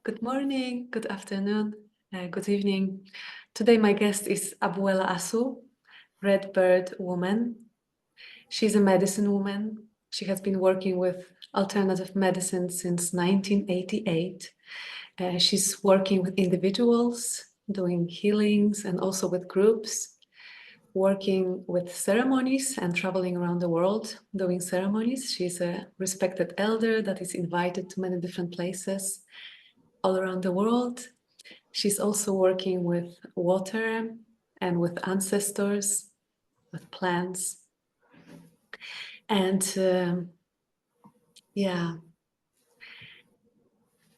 Good morning, good afternoon, good evening. Today my guest is Abuela Asu, Red Bird woman. She's a medicine woman. She has been working with alternative medicine since 1988. She's working with individuals, doing healings, and also with groups, working with ceremonies and traveling around the world doing ceremonies. She's a respected elder that is invited to many different places all around the world. She's also working with water and with ancestors, with plants. And yeah,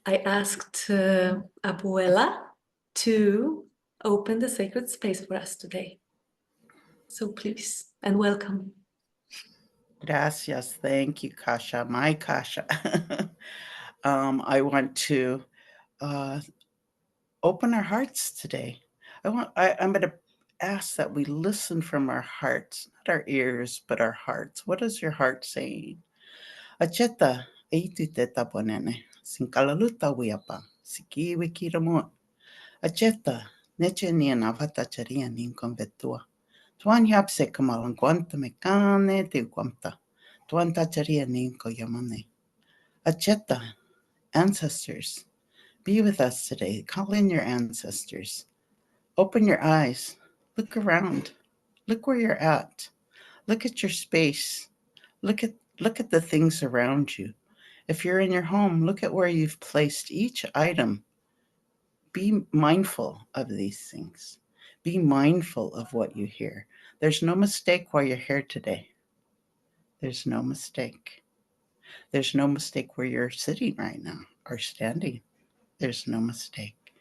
I asked Abuela to open the sacred space for us today. So please, and welcome. Gracias. Thank you, Kasia. My Kasia. I want to uh, open our hearts today. I'm going to ask that we listen from our hearts, not our ears, but our hearts. What is your heart saying? Acheta, eititeta ponene, sinkalaluta wiapa, sikiwi kiramo. Acheta, neche niena vatacharia ninconvetua. Tuan yapse kamalan guanta mecane de guamta. Tuan tacharia ninko yamane. Acheta, ancestors, be with us today. Call in your ancestors. Open your eyes. Look around. Look where you're at. Look at your space. Look at the things around you. If you're in your home, look at where you've placed each item. Be mindful of these things. Be mindful of what you hear. There's no mistake why you're here today. There's no mistake. There's no mistake where you're sitting right now or standing. There's no mistake.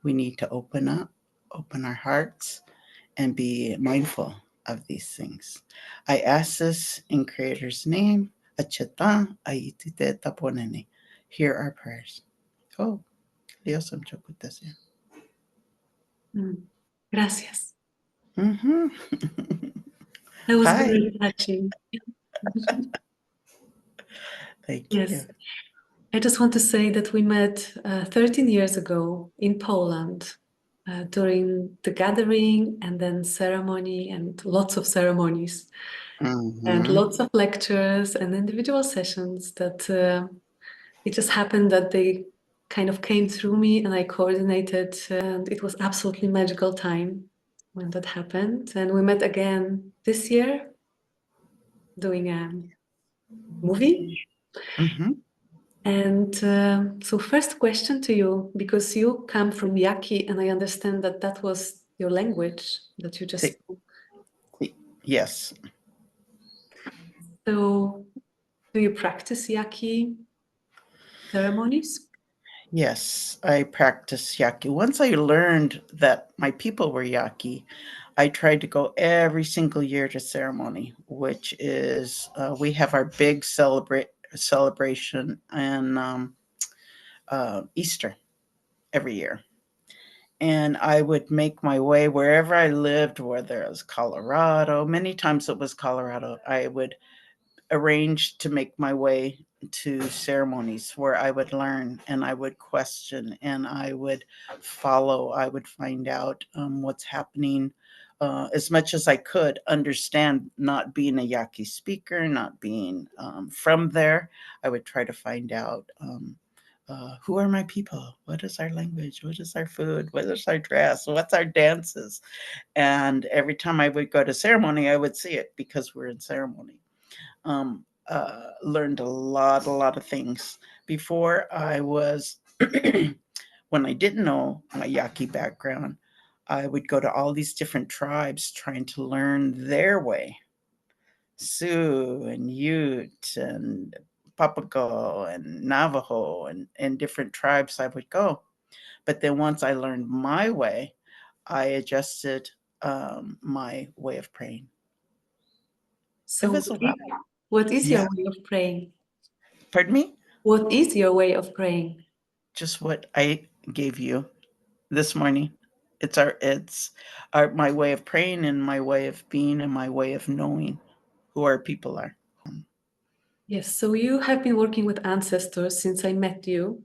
We need to open up, open our hearts, and be mindful of these things. I ask this in Creator's name. Acheta aitite taponene. Hear our prayers. Oh, Dios amchakutasya. Gracias. Mm-hmm. That was Hi. very touching. Thank you. Yes. I just want to say that we met 13 years ago in Poland during the gathering and then ceremony and lots of ceremonies and Mm-hmm. lots of lectures and individual sessions that it just happened that they kind of came through me and I coordinated, and it was absolutely magical time when that happened. And we met again this year doing a movie. Mm-hmm. And so first question to you, because you come from Yaki and I understand that that was your language that you just spoke. Yes. So do you practice Yaki ceremonies? Yes, I practice Yaki. Once I learned that my people were Yaki, I tried to go every single year to ceremony, which is we have our big celebration and Easter every year. And I would make my way wherever I lived, whether it was Colorado. Many times it was Colorado. I would arrange to make my way to ceremonies where I would learn and I would question and I would follow. I would find out what's happening as much as I could understand, not being a Yaqui speaker, not being from there. I would try to find out. Who are my people? What is our language? What is our food? What is our dress? What's our dances? And every time I would go to ceremony, I would see it because we're in ceremony. Learned a lot of things before I was when I didn't know my Yaqui background. I would go to all these different tribes trying to learn their way. Sioux and Ute and Papago and Navajo and different tribes I would go. But then once I learned my way, I adjusted my way of praying. It So was a lot. what is your Yeah. way of praying? Pardon me? What is your way of praying? Just what I gave you this morning. It's my way of praying and my way of being and my way of knowing who our people are. Yes, so you have been working with ancestors since I met you.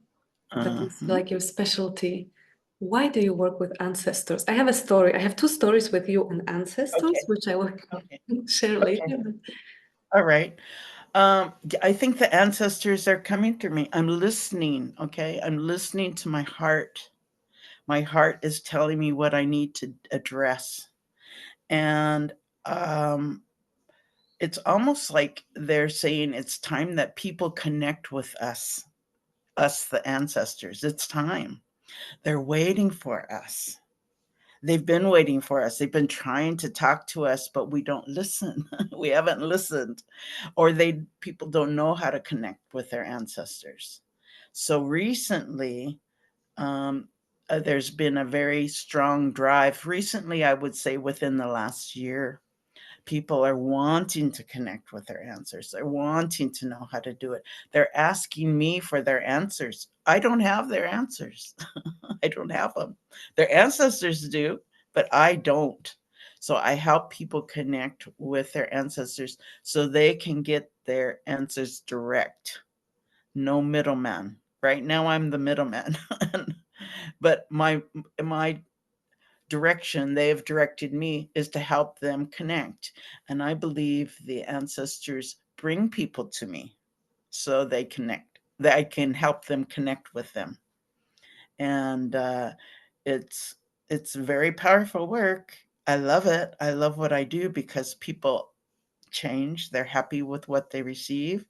that is Uh-huh. like your specialty. Why do you work with ancestors? I have a story. I have two stories with you on ancestors, Okay. which I will Okay. share Okay. later. All right. I think the ancestors are coming to me. I'm listening. Okay. I'm listening to my heart. My heart is telling me what I need to address. And um, it's almost like they're saying it's time that people connect with us, the ancestors. It's time. They're waiting for us. They've been waiting for us. They've been trying to talk to us, but we don't listen. We haven't listened, or people don't know how to connect with their ancestors. So recently, um, there's been a very strong drive. Recently, I would say within the last year, people are wanting to connect with their answers. They're wanting to know how to do it. They're asking me for their answers. I don't have their answers. I don't have them. Their ancestors do, but I don't. So I help people connect with their ancestors so they can get their answers direct. No middleman. Right now I'm the middleman. But my direction they have directed me is to help them connect. And I believe the ancestors bring people to me so they connect, that I can help them connect with them. And it's it's very powerful work. I love it. I love what I do because people change. They're happy with what they receive,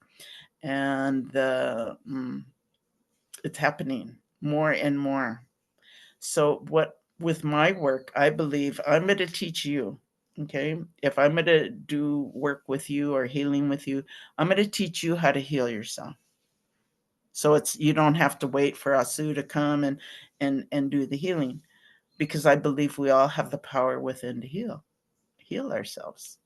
and it's happening more and more. So what with my work, I believe I'm going to teach you. Okay, if I'm going to do work with you or healing with you, I'm going to teach you how to heal yourself. So it's you don't have to wait for Asu to come and do the healing, because I believe we all have the power within to heal ourselves.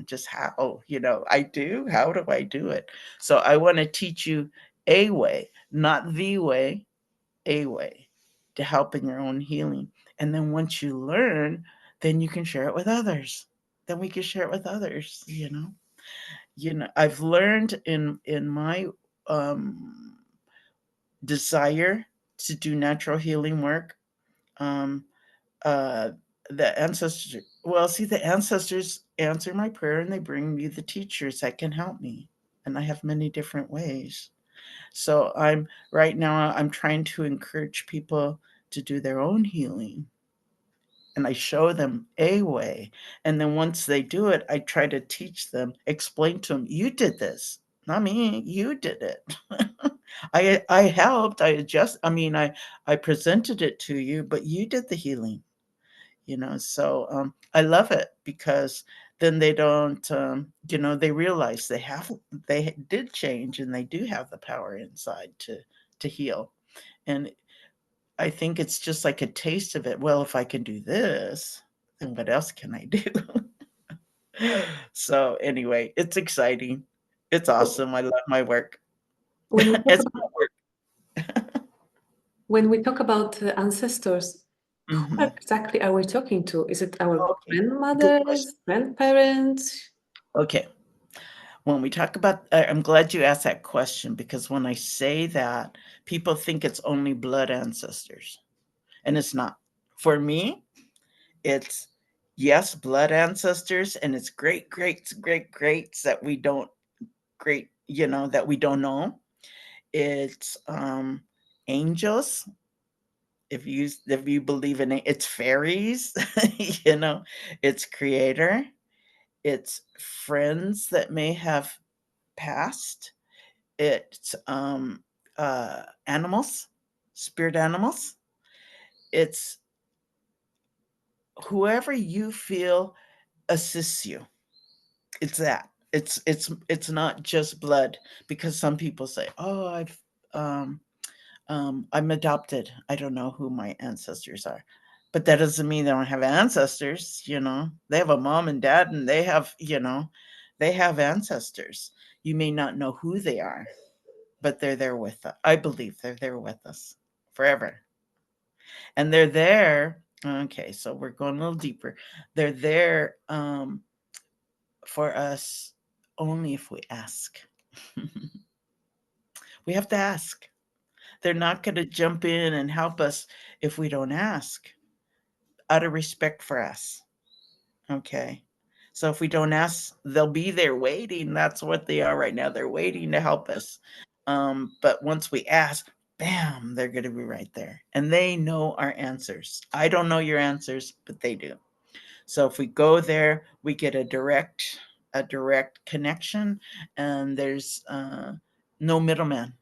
Just how, I do. How do I do it? So I want to teach you a way, not the way, a way to help in your own healing. And then once you learn, then you can share it with others. Then we can share it with others, I've learned in my um desire to do natural healing work. Um, uh, the ancestors, well, see, the ancestors answer my prayer and they bring me the teachers that can help me. And I have many different ways. So right now, I'm trying to encourage people to do their own healing. And I show them a way. And then once they do it, I try to teach them, explain to them, you did this, not me, you did it. I helped, I presented it to you, but you did the healing. So I love it because then they don't, they realize they did change and they do have the power inside to heal. And I think it's just like a taste of it. Well, if I can do this, then what else can I do? So anyway, it's exciting. It's So awesome. I love my work. when we talk It's about not work. ancestors, who Hmm. exactly are we talking to? Is it our Okay, good question. grandmothers, grandparents? Okay, when we talk about, I'm glad you asked that question, because when I say that, people think it's only blood ancestors, and it's not. For me, it's yes, blood ancestors, and it's great greats, great greats that we don't great, that we don't know. It's angels, if you believe in it. It's fairies, you know, it's creator, it's friends that may have passed. It's animals, spirit animals. It's whoever you feel assists you. It's that. It's not just blood, because some people say, "Oh, um, I'm adopted. I don't know who my ancestors are." But that doesn't mean they don't have ancestors, They have a mom and dad, and they have ancestors. You may not know who they are, but they're there with us. I believe they're there with us forever. And they're there. Okay, so we're going a little deeper. They're there for us only if we ask. We have to ask. They're not going to jump in and help us if we don't ask, out of respect for us. Okay. So if we don't ask, they'll be there waiting. That's what they are right now. They're waiting to help us. But once we ask, bam, they're going to be right there. And they know our answers. I don't know your answers, but they do. So if we go there, we get a direct connection, and there's no middleman,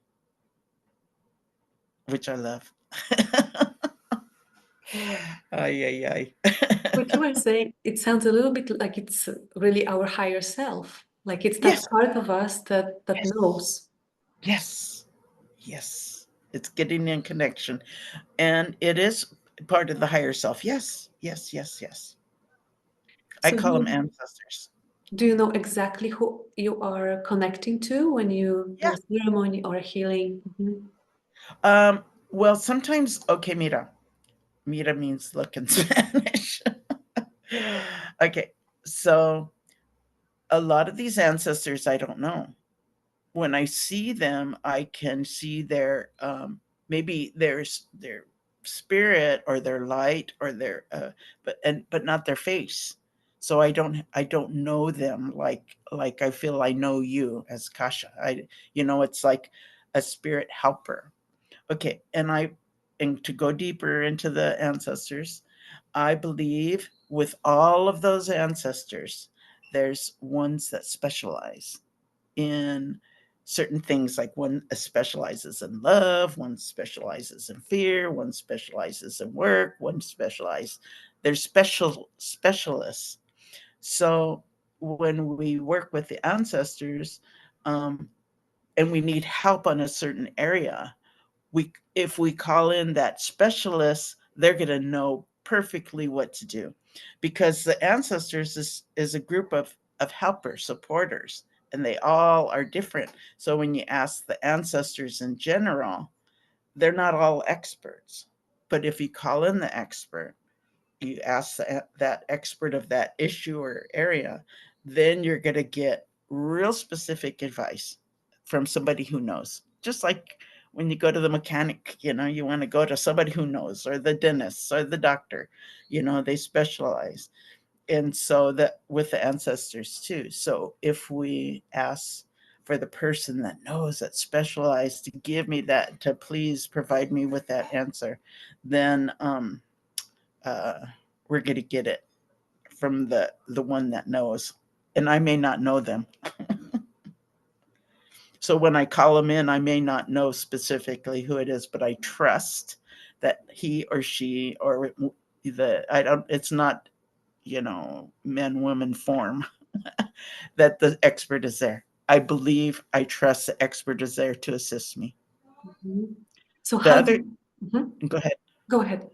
which I love. Ay, ay, ay. What you were saying, it sounds a little bit like it's really our higher self. Like it's that Yes, part of us that yes, knows. yes, yes. It's getting in connection, and it is part of the higher self. Yes, yes, yes, yes. I So call them ancestors. do you know exactly who you are connecting to when you do Yeah. a ceremony or a healing? Mhm. Well, sometimes, okay, mira. Mira means look in Spanish. Okay, so a lot of these ancestors I don't know. When I see them, I can see their maybe their spirit or their light or their but not their face. So I don't know them like I feel I know you as Kasha. It's like a spirit helper. Okay, and to go deeper into the ancestors, I believe with all of those ancestors, there's ones that specialize in certain things. Like one specializes in love, one specializes in fear, one specializes in work, one specializes. There's specialists. So when we work with the ancestors, um, and we need help on a certain area, we if we call in that specialist, they're going to know perfectly what to do, because the ancestors is a group of helpers, supporters, and they all are different. So when you ask the ancestors in general, they're not all experts. But if you call in the expert, you ask that expert of that issue or area, then you're going to get real specific advice from somebody who knows. Just like when you go to the mechanic, you want to go to somebody who knows, or the dentist or the doctor, they specialize. And so that with the ancestors too. So if we ask for the person that knows, that specialized, to give me that, to please provide me with that answer, then uh, we're going to get it from the one that knows, and I may not know them. So when I call them in, I may not know specifically who it is, but I trust that he or she, or the I don't it's not, men women form, that the expert is there. I believe, I trust the expert is there to assist me. Mhm. So The how other do Mhm. Go ahead. Go ahead.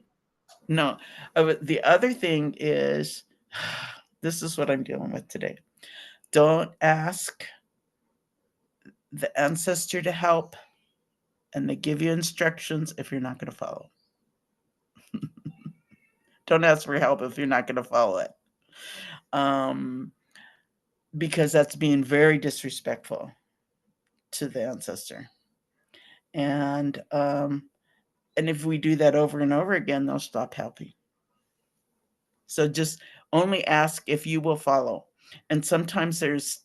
No, the other thing is, this is what I'm dealing with today. Don't ask the ancestor to help, and they give you instructions if you're not going to follow. Don't ask for help if you're not going to follow it. Um, because that's being very disrespectful to the ancestor. And if we do that over and over again, they'll stop helping. So just only ask if you will follow. And sometimes there's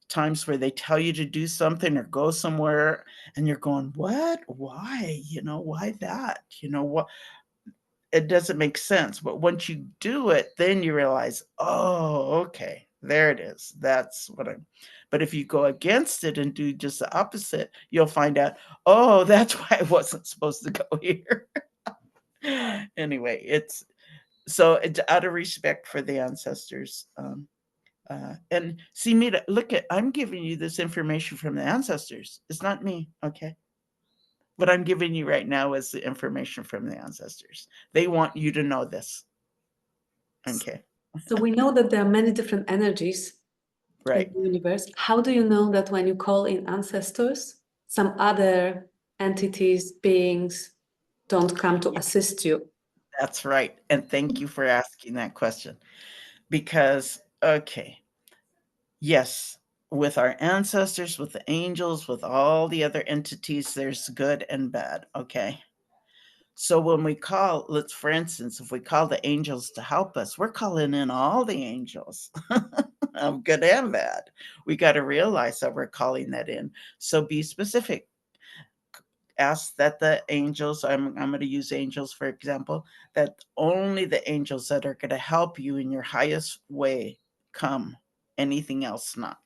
times where they tell you to do something or go somewhere, and you're going, what? Why? Why that? What? It doesn't make sense. But once you do it, then you realize, oh, okay, there it is. That's what I'm. But if you go against it and do just the opposite, you'll find out, oh, that's why I wasn't supposed to go here. Anyway, it's out of respect for the ancestors. And see, Mita, look I'm giving you this information from the ancestors. It's not me, okay? What I'm giving you right now is the information from the ancestors. They want you to know this, okay? So we know that there are many different energies in Right. the universe. How do you know that when you call in ancestors, some other entities, beings don't come to assist you? That's right. And thank you for asking that question. Because, okay, yes, with our ancestors, with the angels, with all the other entities, there's good and bad, okay? So when we call, let's for instance, if we call the angels to help us, we're calling in all the angels of good and bad. We got to realize that we're calling that in. So be specific. Ask that the angels, I'm going to use angels for example, that only the angels that are going to help you in your highest way come. Anything else not.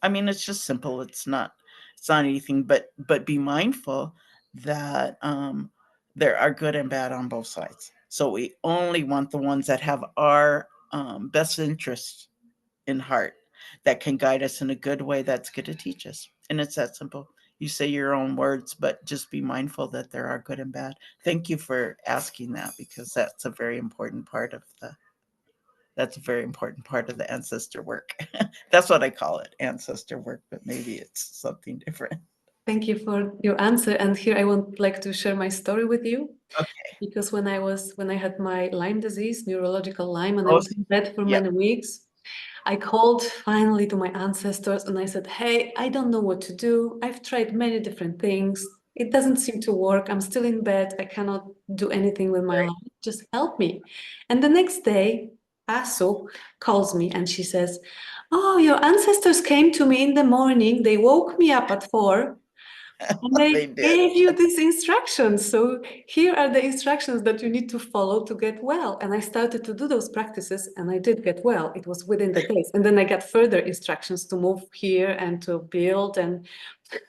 I mean, it's just simple. It's not anything, but be mindful that there are good and bad on both sides. So we only want the ones that have our best interests in heart, that can guide us in a good way, that's going to teach us. And it's that simple. You say your own words, but just be mindful that there are good and bad. Thank you for asking that, because that's a very important part of the ancestor work. That's what I call it, ancestor work, but maybe it's something different. Thank you for your answer. And here I would like to share my story with you. Okay. Because when I had my Lyme disease, neurological Lyme, and I Oh, was in bed for yeah. many weeks, I called finally to my ancestors and I said, hey, I don't know what to do. I've tried many different things. It doesn't seem to work. I'm still in bed. I cannot do anything with my Right. life. Just help me. And the next day, Asu calls me and she says, oh, your ancestors came to me in the morning. They woke me up at 4 and They they did. gave you these instructions. So here are the instructions that you need to follow to get well. And I started to do those practices and I did get well. It was within the days. And then I got further instructions to move here and to build. And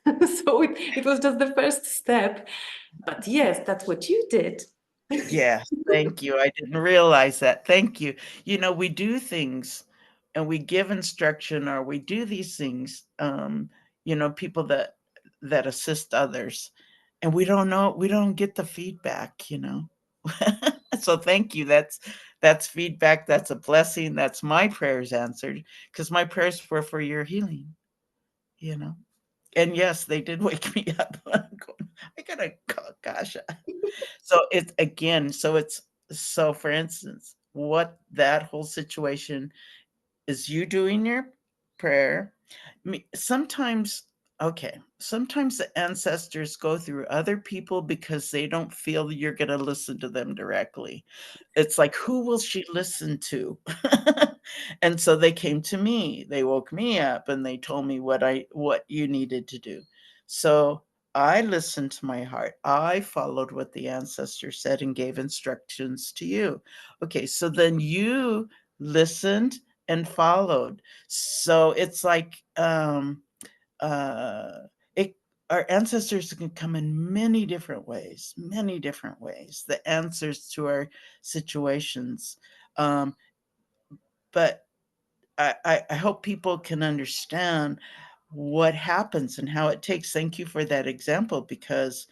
so it was just the first step. But yes, that's what you did. Yes, thank you. I didn't realize that. Thank you. We do things and we give instruction, or we do these things, people that assist others, and we don't get the feedback. So thank you. That's feedback. That's a blessing. That's my prayers answered, because my prayers were for your healing, you know. And yes, they did wake me up. I'm going, I gotta call Kasha. So it's again, so for instance, what that whole situation is, you doing your prayer. Sometimes, okay, sometimes the ancestors go through other people because they don't feel you're going to listen to them directly. It's like, who will she listen to? And so they came to me. They woke me up and they told me what you needed to do. So I listened to my heart. I followed what the ancestor said and gave instructions to you. Okay, so then you listened and followed. So it's like uh it our ancestors can come in many different ways, many different ways, the answers to our situations. But I hope people can understand what happens and how it takes. Thank you for that example, because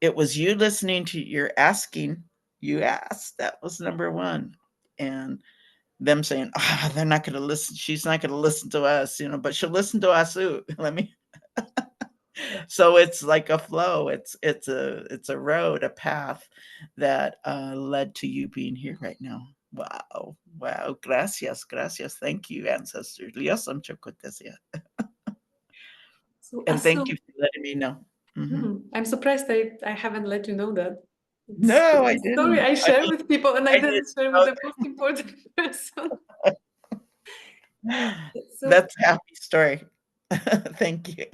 it was you listening to your asking. You asked. That was number one. And them saying, they're not going to listen. She's not going to listen to us, but she'll listen to us. Ooh, let me. So it's like a flow. It's a road, a path that led to you being here right now. Wow, wow, gracias, gracias. Thank you, ancestors. Dios mucho cortesía. So And thank Asu, you for letting me know. Mhm. I'm surprised I haven't let you know that. It's No, I a story didn't. I I share mean, with people and I I didn't didn't share with know the most important person. that. So That's a happy story. Thank you.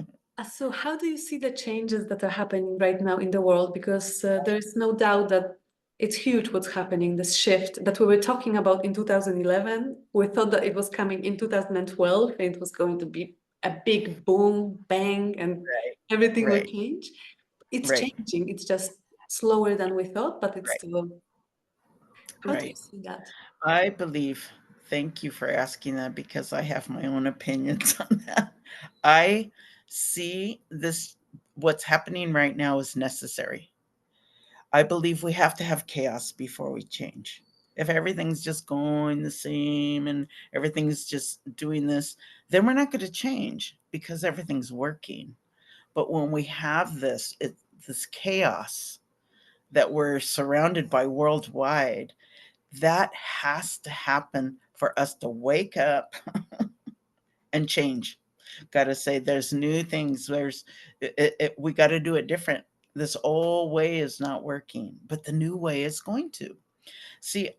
So how do you see the changes that are happening right now in the world? Because there is no doubt that it's huge what's happening, this shift that we were talking about in 2011. We thought that it was coming in 2012 and it was going to be a big boom, bang, and Right, everything will right, change. It's right, changing. It's just slower than we thought, but it's right, still. How do you right. see that? I believe, thank you for asking that, because I have my own opinions on that. I see this, what's happening right now is necessary. I believe we have to have chaos before we change. If everything's just going the same and everything's just doing this, then we're not going to change, because everything's working. But when we have this chaos that we're surrounded by worldwide, that has to happen for us to wake up and change. Got to say, there's new things. We got to do it different. This old way is not working, but the new way is going to. See,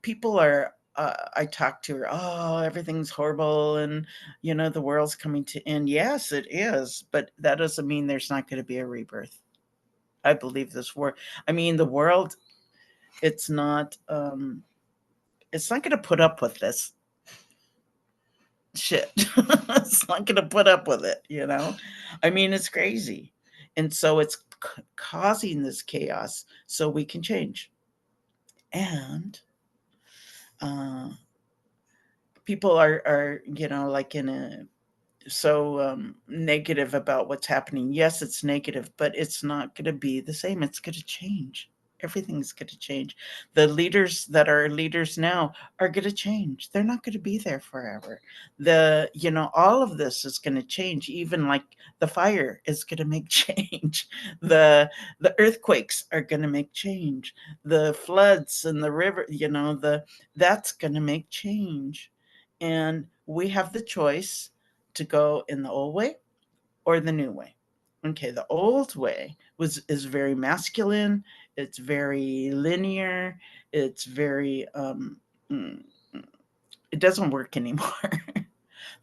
people are, I talk to her, oh, everything's horrible and, the world's coming to end. Yes, it is, but that doesn't mean there's not going to be a rebirth. I believe this world, I mean, the world, it's not, it's not going to put up with this shit. It's not going to put up with it. I mean, it's crazy. And so it's causing this chaos so we can change. And, uh, people are like in a so negative about what's happening. Yes, it's negative, but it's not going to be the same. It's going to change. Everything's going to change. The leaders that are leaders now are going to change. They're not going to be there forever. All of this is going to change. Even like the fire is going to make change. The earthquakes are going to make change. The floods and the river, that's going to make change. And we have the choice to go in the old way or the new way. Okay, the old way is very masculine, it's very linear, it's very mm, it doesn't work anymore.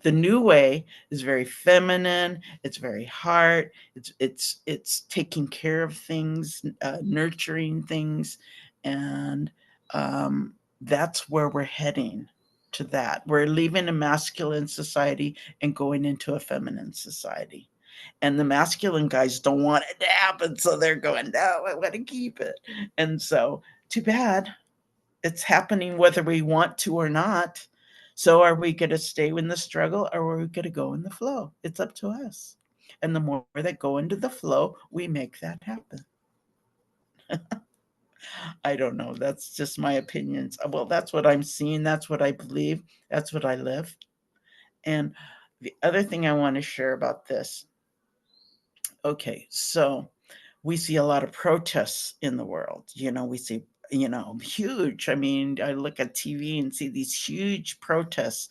The new way is very feminine, it's very heart, it's taking care of things, nurturing things, and um, that's where we're heading to that. We're leaving a masculine society and going into a feminine society. And the masculine guys don't want it to happen, so they're going, no, I want to keep it. And so, too bad, it's happening whether we want to or not. So are we going to stay in the struggle or are we going to go in the flow? It's up to us. And the more that go into the flow, we make that happen. I don't know. That's just my opinions. Well, that's what I'm seeing. That's what I believe. That's what I live. And the other thing I want to share about this, okay, so we see a lot of protests in the world. We see, huge. I mean, I look at TV and see these huge protests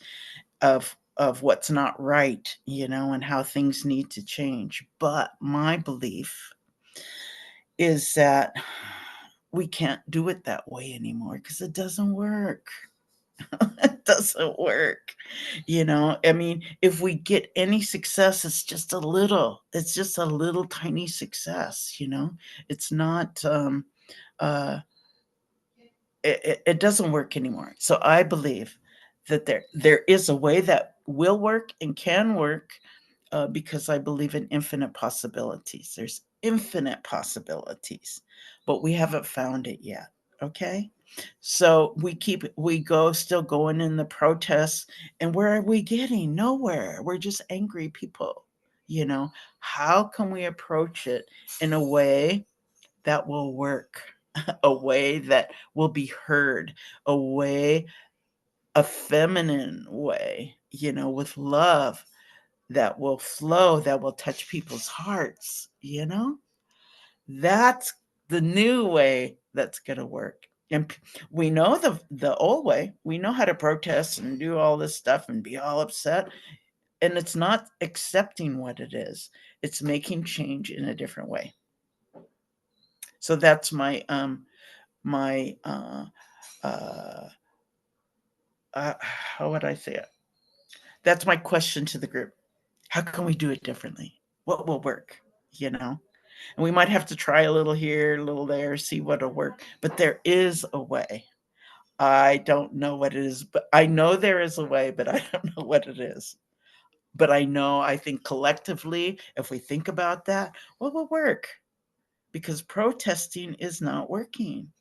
of what's not right, and how things need to change. But my belief is that we can't do it that way anymore because it doesn't work. It doesn't work. I mean, if we get any success, it's just a little tiny success. It's not, uh, it doesn't work anymore. So I believe that there is a way that will work and can work, because I believe in infinite possibilities. There's infinite possibilities, but we haven't found it yet. Okay. So we go still going in the protests, and where are we getting? Nowhere. We're just angry people. You know, how can we approach it in a way that will work, a way that will be heard, a feminine way, with love that will flow, that will touch people's hearts. That's the new way that's going to work. And we know the old way. We know how to protest and do all this stuff and be all upset. And it's not accepting what it is. It's making change in a different way. So that's my uh, how would I say it? That's my question to the group. How can we do it differently? What will work? You know, and we might have to try a little here, a little there, see what'll work. But there is a way. I don't know what it is, but I know there is a way, but I don't know what it is. But I think collectively, if we think about that, what will work? Because protesting is not working.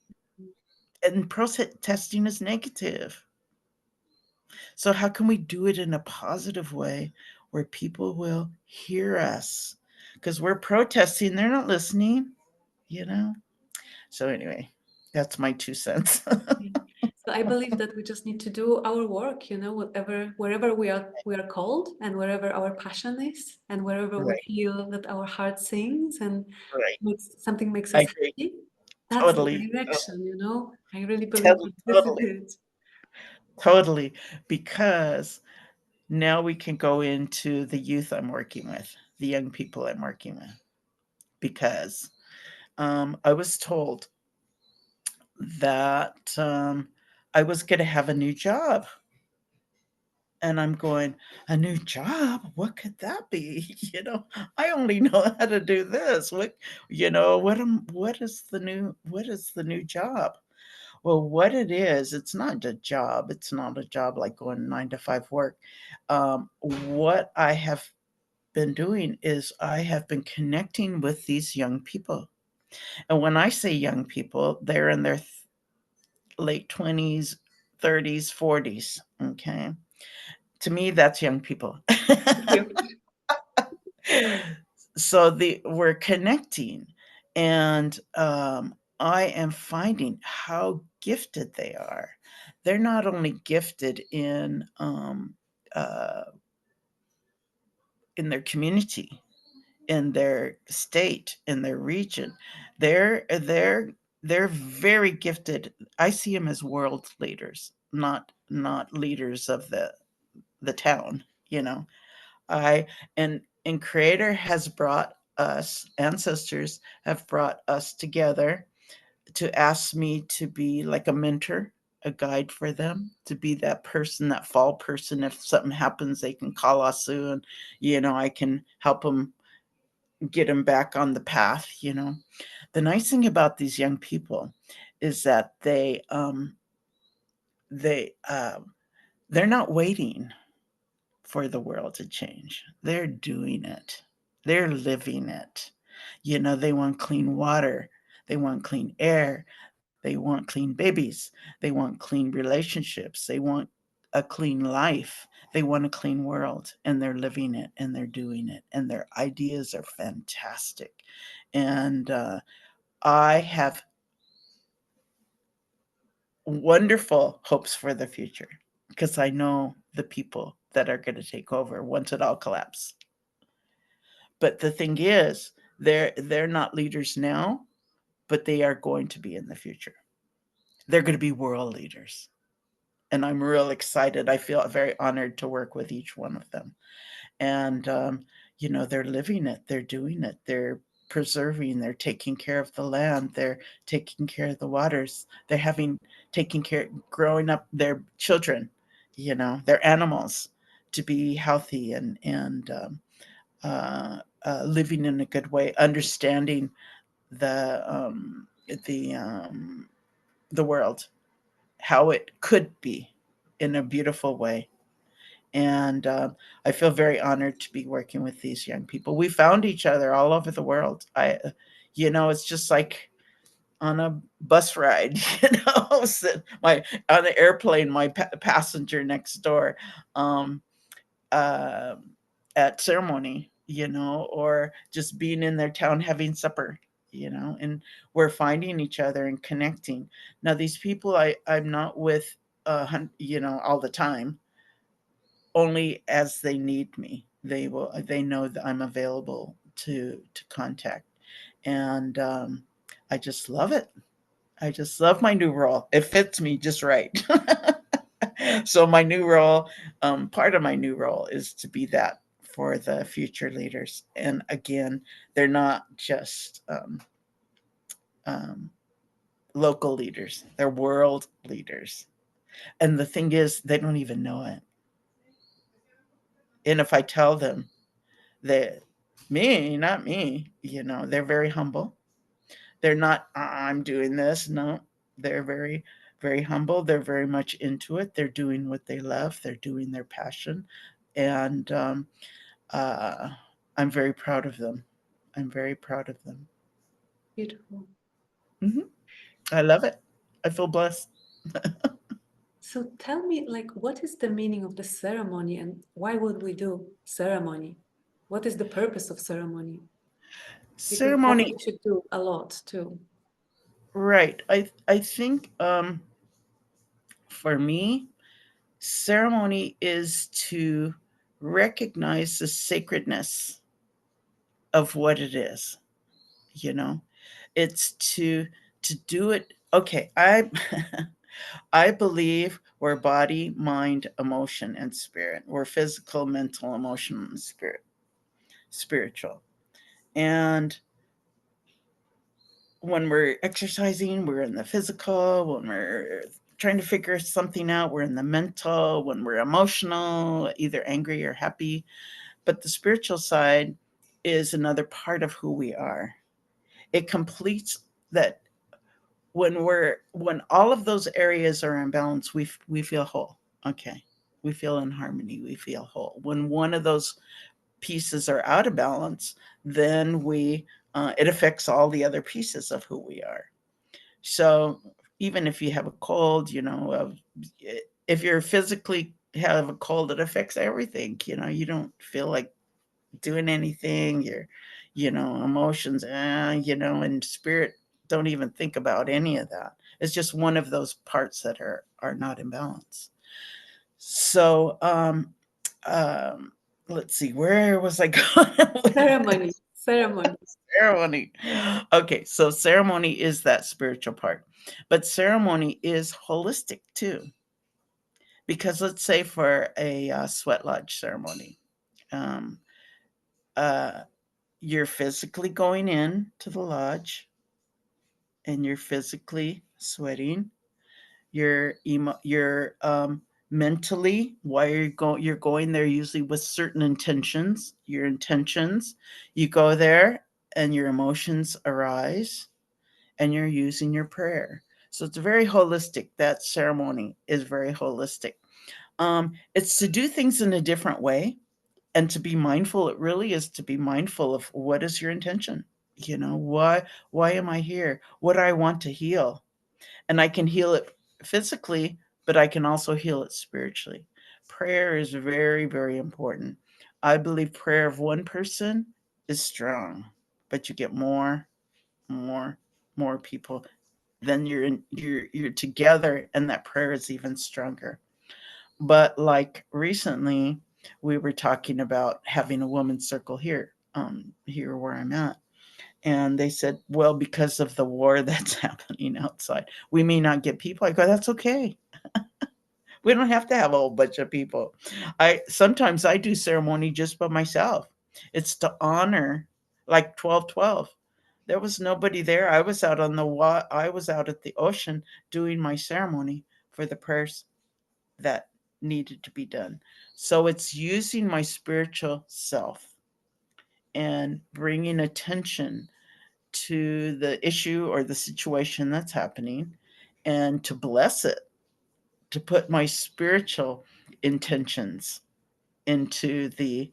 And protesting is negative. So, how can we do it in a positive way where people will hear us? Because we're protesting, they're not listening, you know? So, anyway, that's my 2 cents. Yeah. So I believe that we just need to do our work, wherever we are called and wherever our passion is and wherever we Right, feel that our heart sings and right. something makes I us agree. happy. That's the Totally. direction. I really believe Totally. that this is it. Totally. Because Now we can go into the youth I'm working with, the young people I'm working with, because I was told that I was going to have a new job. And I'm going, a new job? What could that be? I only know how to do this. What is the new job? Well, what it is, it's not a job. It's not a job like going 9 to 5 work. What I have been doing is I have been connecting with these young people. And when I say young people, they're in their late 20s, 30s, 40s. Okay. To me, that's young people. So we're connecting, and I am finding how gifted they are. They're not only gifted uh, in their community, in their state, in their region. They're very gifted. I see them as world leaders, not leaders of the town. You know, I and Creator has brought us, ancestors have brought us together to ask me to be like a mentor, a guide for them, to be that person, that fall person. If something happens, they can call Asu, and I can help them get them back on the path. The nice thing about these young people is that they they're not waiting for the world to change. They're doing it. They're living it. They want clean water. They want clean air. They want clean babies. They want clean relationships. They want a clean life. They want a clean world. And they're living it and they're doing it. And their ideas are fantastic. And I have wonderful hopes for the future because I know the people that are going to take over once it all collapses. But the thing is, they're not leaders now, but they are going to be in the future. They're going to be world leaders. And I'm real excited. I feel very honored to work with each one of them. And they're living it, they're doing it, they're preserving, they're taking care of the land, they're taking care of the waters, they're taking care, growing up their children, their animals, to be healthy and living in a good way, understanding the the um, the world, how it could be in a beautiful way. And I feel very honored to be working with these young people. We found each other all over the world. It's just like on a bus ride, my on the airplane, my passenger next door, um, uh, at ceremony, or just being in their town having supper, and we're finding each other and connecting. Now, these people I'm not with, all the time, only as they need me. They know that I'm available to contact, and I just love it. I just love my new role. It fits me just right. So my new role, part of my new role is to be that for the future leaders. And again, they're not just um, local leaders; they're world leaders. And the thing is, they don't even know it. And if I tell them that me, not me, they're very humble. They're not, I'm doing this. No, they're very, very humble. They're very much into it. They're doing what they love, they're doing their passion. And uh, I'm very proud of them. I'm very proud of them. Beautiful. Hmm. I love it. I feel blessed. So tell me, like, what is the meaning of the ceremony and why would we do ceremony? What is the purpose of ceremony? Because probably Ceremony, we should do a lot too. right. I think for me, ceremony is to recognize the sacredness of what it is. you know it's to do it. Okay, I I believe we're body, mind, emotion, and spirit. We're physical, mental, emotional, and spiritual. And when we're exercising, we're in the physical. When we're trying to figure something out, we're in the mental. When we're emotional, either angry or happy. But the spiritual side is another part of who we are. It completes that. When all of those areas are in balance, we feel whole. Okay, we feel in harmony, we feel whole. When one of those pieces are out of balance, then we it affects all the other pieces of who we are. So even if you have a cold, if you're physically have a cold, it affects everything. You don't feel like doing anything. Your emotions, and spirit don't even think about any of that. It's just one of those parts that are not in balance. So, um, let's see, where was I going with Ceremony, this? ceremony. Ceremony. Okay, so ceremony is that spiritual part, but ceremony is holistic too. Because let's say for a sweat lodge ceremony, um, uh, you're physically going in to the lodge and you're physically sweating. You're mentally, why you're going there usually with certain intentions. Your intentions, you go there and your emotions arise and you're using your prayer. So it's very holistic. That ceremony is very holistic. It's to do things in a different way and to be mindful. It really is to be mindful of what is your intention. Why am I here? What do I want to heal? And I can heal it physically, but I can also heal it spiritually. Prayer is very, very important. I believe prayer of one person is strong, but you get more, more people. Then you're together, and that prayer is even stronger. But like recently, we were talking about having a women's circle here where I'm at, and they said, well, because of the war that's happening outside, we may not get people. I go, that's okay. We don't have to have a whole bunch of people. I sometimes I do ceremony just by myself. It's to honor, like 12/12. There was nobody there. I was out at the ocean doing my ceremony for the prayers that needed to be done. So it's using my spiritual self and bringing attention to the issue or the situation that's happening and to bless it, to put my spiritual intentions into the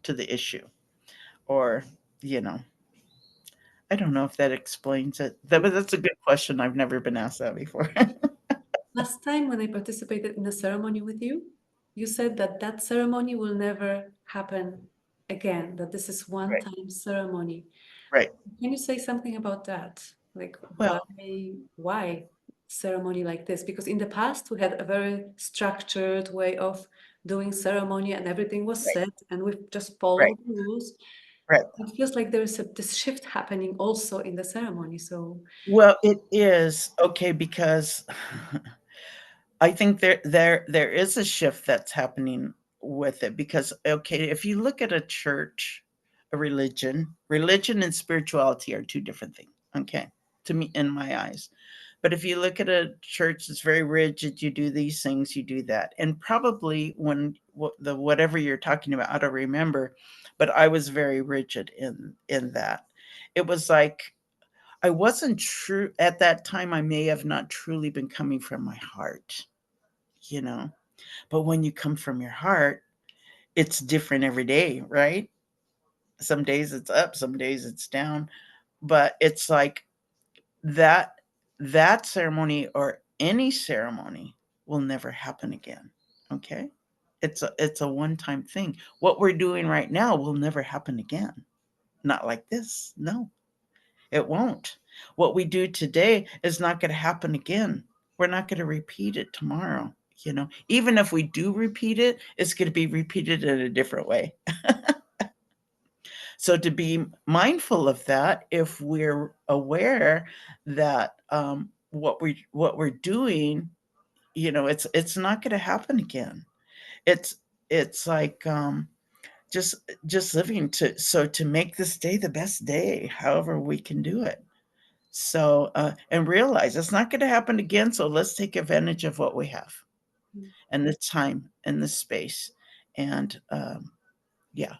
issue. Or, you know, I don't know if that explains it. But that's a good question. I've never been asked that before. Last time when I participated in a ceremony with you, you said that that ceremony will never happen again, that this is Right. one-time ceremony. Right. Can you say something about that? Like Well, why ceremony like this? Because in the past we had a very structured way of doing ceremony and everything was right. set and we just Right. followed the rules. Right. It feels like there is this shift happening also in the ceremony. So Well, it is okay because I think there is a shift that's happening with it because okay, if you look at a church, a religion and spirituality are two different things. Okay, to me, in my eyes. But if you look at a church that's very rigid, you do these things, you do that, and probably when the whatever you're talking about, I don't remember, but I was very rigid in that. It was like I wasn't true at that time. I may have not truly been coming from my heart, you know. But when you come from your heart, it's different every day, right? Some days it's up, some days it's down, but it's like that that ceremony or any ceremony will never happen again. Okay? It's a one-time thing. What we're doing right now will never happen again. Not like this. No. It won't. What we do today is not going to happen again. We're not going to repeat it tomorrow. Even if we do repeat it, it's going to be repeated in a different way. So to be mindful of that, if we're aware that what we're doing, it's not going to happen again. It's it's like just just living to make this day the best day, however we can do it. So and realize it's not going to happen again. So let's take advantage of what we have Mm. and the time and the space, and yeah,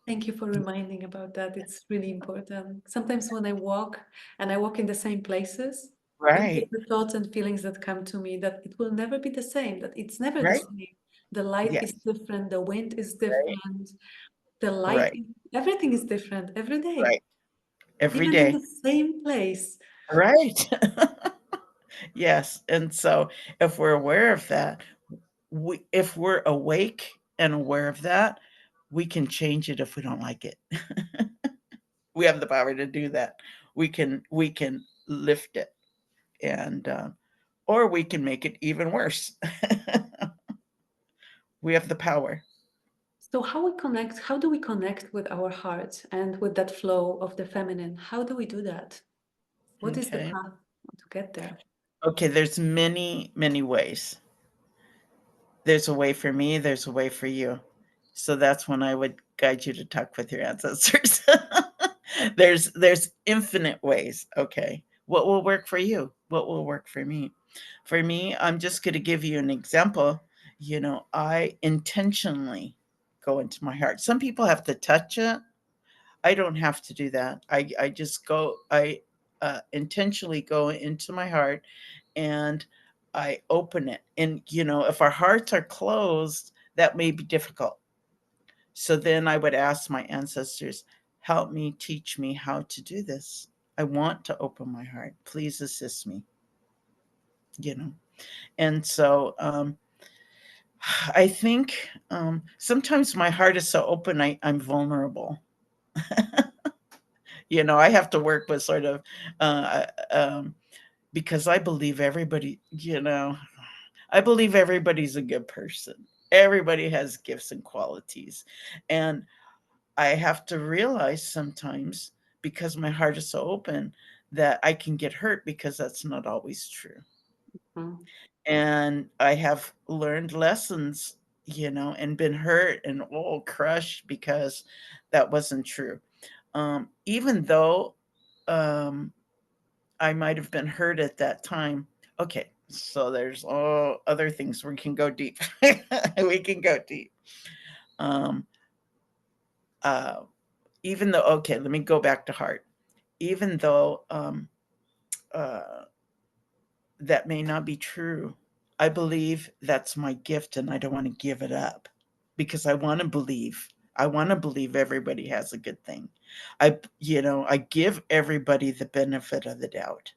Thank you for reminding about that. It's really important. Sometimes when I walk and I walk in the same places, those are right, the thoughts and feelings that come to me that it will never be the same, that it's never the right, same. The light is yes, different, the wind is right, different, the light right, is, everything is different every day, right, every even in day, the same place. right. Yes, and so if we're aware of that, if we're awake and aware of that, we can change it if we don't like it. We have the power to do that. We can lift it, and or we can make it even worse. We have the power. So how do we connect with our hearts and with that flow of the feminine? How do we do that? What is the Okay. path to get there? Okay, there's many ways. There's a way for me, there's a way for you. So that's when I would guide you to talk with your ancestors. There's infinite ways, okay? What will work for you? What will work for me? For me, I'm just going to give you an example. I intentionally go into my heart. Some people have to touch it. I don't have to do that. I just go, I intentionally go into my heart and I open it. And, if our hearts are closed, that may be difficult. So then I would ask my ancestors, help me, teach me how to do this. I want to open my heart. Please assist me, you know. And so I think sometimes my heart is so open, I'm vulnerable. I have to work with sort of because I believe I believe everybody's a good person. Everybody has gifts and qualities. And I have to realize sometimes, because my heart is so open, that I can get hurt because that's not always true. Mm. And I have learned lessons, and been hurt and crushed because that wasn't true. Even though um, I might have been hurt at that time. Okay, so there's all other things we can go deep. We can go deep. Um, uh, Even though, okay, let me go back to heart. Even though uh, that may not be true, I believe that's my gift, and I don't want to give it up because I want to believe. I want to believe everybody has a good thing. I give everybody the benefit of the doubt.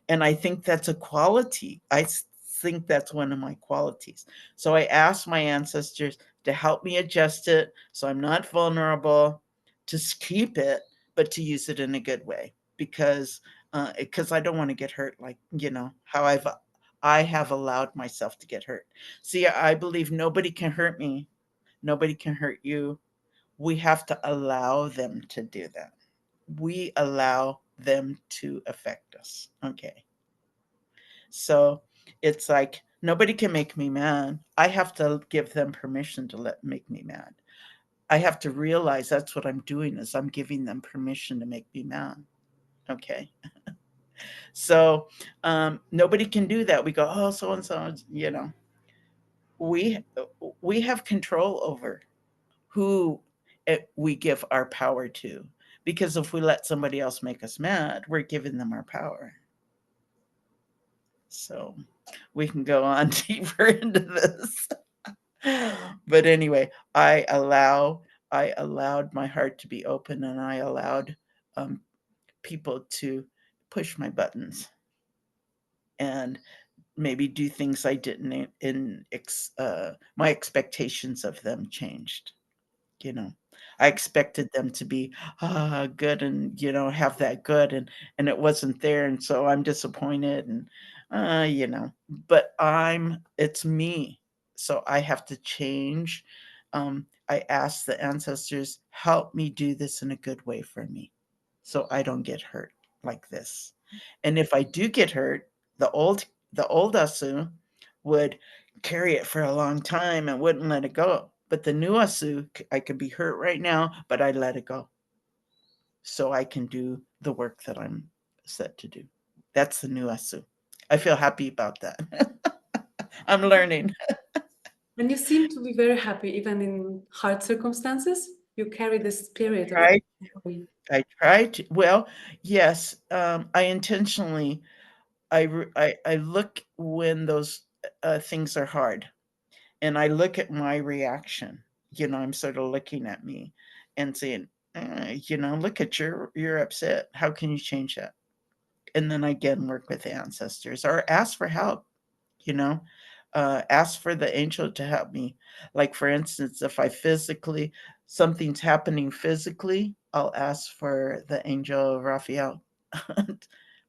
And I think that's a quality. Think that's one of my qualities. So I asked my ancestors to help me adjust it so I'm not vulnerable, to keep it, but to use it in a good way because I don't want to get hurt like, how I have allowed myself to get hurt. See, I believe nobody can hurt me. Nobody can hurt you. We have to allow them to do that. We allow them to affect us. Okay. So it's like nobody can make me mad. I have to give them permission to make me mad. I have to realize that's what I'm doing is I'm giving them permission to make me mad. Okay. So nobody can do that. We go, oh, so and so, we we have control over who we give our power to. Because if we let somebody else make us mad, we're giving them our power. So we can go on deeper into this. But anyway, I allowed my heart to be open, and I allowed um, people to push my buttons and maybe do things I didn't my expectations of them changed. You know, I expected them to be good and have that good, and it wasn't there, and so I'm disappointed, and but it's me, so I have to change. I ask the ancestors, help me do this in a good way for me, so I don't get hurt like this. And if I do get hurt, the old Asu would carry it for a long time and wouldn't let it go. But the new Asu, I could be hurt right now, but I let it go so I can do the work that I'm set to do. That's the new Asu. I feel happy about that. I'm learning. And you seem to be very happy, even in hard circumstances. You carry the spirit of Try joy. I try to. Well, yes, I intentionally I look when those things are hard, and I look at my reaction. I'm sort of looking at me and saying, look at you're upset. How can you change that? And then I again work with the ancestors or ask for help. You know, ask for the angel to help me. Like for instance, if I physically something's happening physically, I'll ask for the angel Raphael.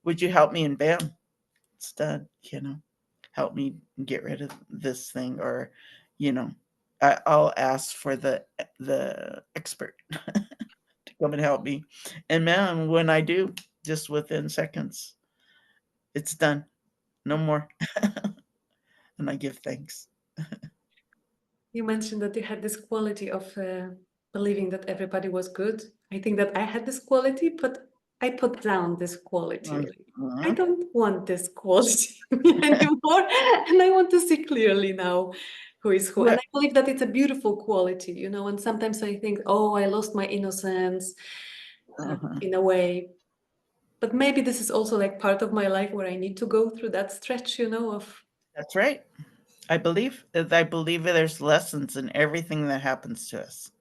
Would you help me? And bam, it's done. Help me get rid of this thing, or you know, I'll ask for the expert to come and help me. And man, when I do, just within seconds, it's done. No more. And I give thanks. You mentioned that you had this quality of believing that everybody was good. I think that I had this quality, but I put down this quality. Like, I Mhm. don't want this quality anymore. And I want to see clearly now who is who. And Well, I believe that it's a beautiful quality, and sometimes I think, oh, I lost my innocence uh-huh. in a way. But maybe this is also like part of my life where I need to go through that stretch, of That's right. I believe there's lessons in everything that happens to us,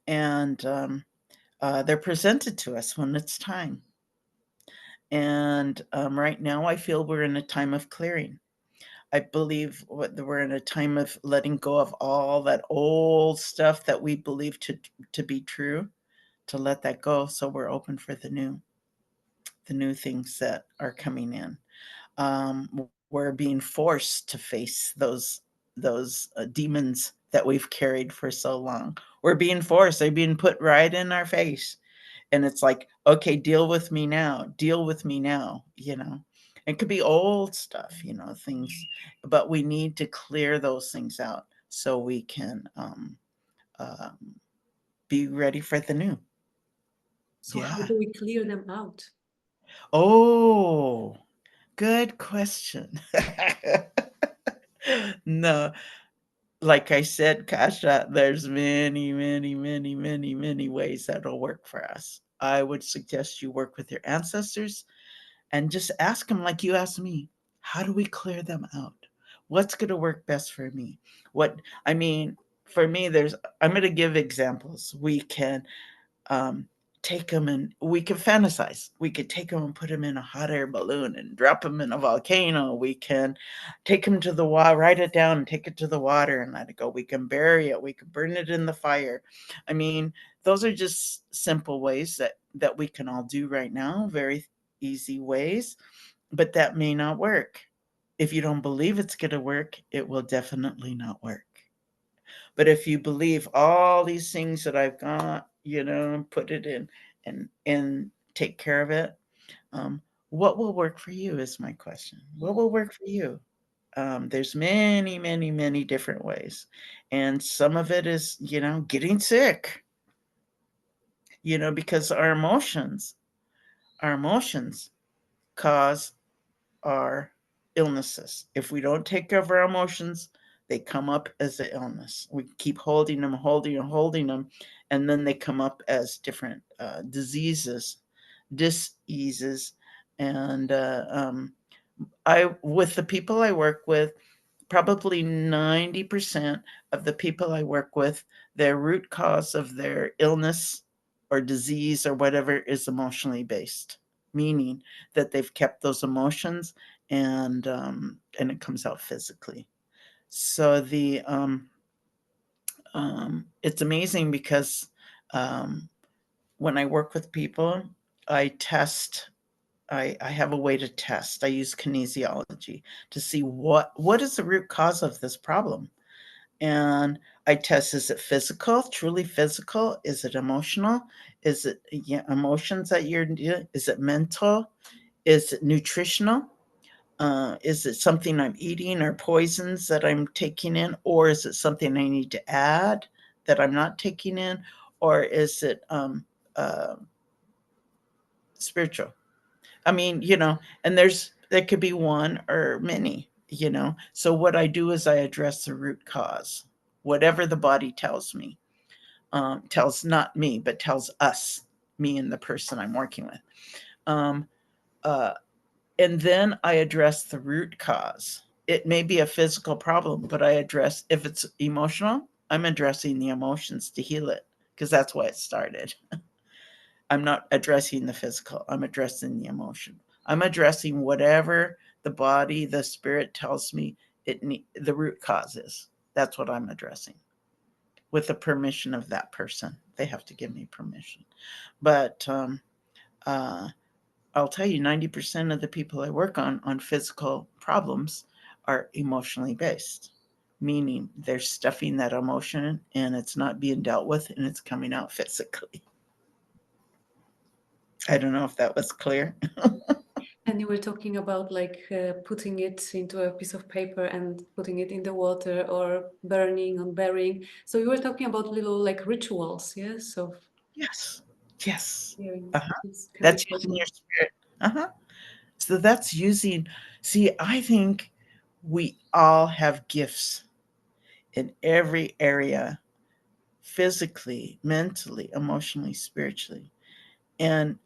and they're presented to us when it's time. And right now, I feel we're in a time of clearing. I believe we're in a time of letting go of all that old stuff that we believe to be true, to let that go, so we're open for the new things that are coming in. We're being forced to face those demons that we've carried for so long. We're being forced. They're being put right in our face, and it's like, okay, deal with me now. Deal with me now. It could be old stuff, things, but we need to clear those things out so we can um, be ready for the new. so how Yeah. do we clear them out? Oh, good question. No, like I said, Kasha, there's many, many, many, many, many ways that'll work for us. I would suggest you work with your ancestors and just ask them like you asked me. How do we clear them out? What's going to work best for me? What I mean, for me, I'm going to give examples. We can um, take them and we can fantasize. We could take them and put them in a hot air balloon and drop them in a volcano. We can take them to the water, write it down and take it to the water and let it go. We can bury it. We can burn it in the fire. I mean, those are just simple ways that we can all do right now. Very easy ways, but that may not work. If you don't believe it's going to work, it will definitely not work. But if you believe all these things that I've got, put it in and take care of it, what will work for you is my question. What will work for you? There's many, many, many different ways. And some of it is, getting sick, because our emotions cause are illnesses. If we don't take care of our emotions, they come up as an illness. We keep holding them, holding them, holding them, and then they come up as different diseases, diseases. And with the people I work with, probably 90% of the people I work with, their root cause of their illness or disease or whatever is emotionally based, meaning that they've kept those emotions and it comes out physically. So it's amazing because um, when I work with people, I test. I have a way to test. I use kinesiology to see what is the root cause of this problem. And I test, is it physical, truly physical? Is it emotional? Is it emotions that is it mental? Is it nutritional? Is it something I'm eating or poisons that I'm taking in? Or is it something I need to add that I'm not taking in? Or is it uh, spiritual? I mean, and there could be one or many, So what I do is I address the root cause, whatever the body tells me, tells not me, but tells us, me and the person I'm working with. Um, uh, and then I address the root cause. It may be a physical problem, but I address, if it's emotional, I'm addressing the emotions to heal it because that's why it started. I'm not addressing the physical, I'm addressing the emotion. I'm addressing whatever the body, the spirit tells me the root cause is. That's what I'm addressing with the permission of that person. They have to give me permission. But uh, I'll tell you, 90% of the people I work on physical problems are emotionally based, meaning they're stuffing that emotion and it's not being dealt with and it's coming out physically. I don't know if that was clear. And you were talking about like putting it into a piece of paper and putting it in the water or burning or burying. So you were talking about little like rituals, yes, of Yes. Yes. hearing. Uh-huh. This can be That's quite using nice. your spirit. Uh-huh. So that's using, see, I think we all have gifts in every area, physically, mentally, emotionally, spiritually. And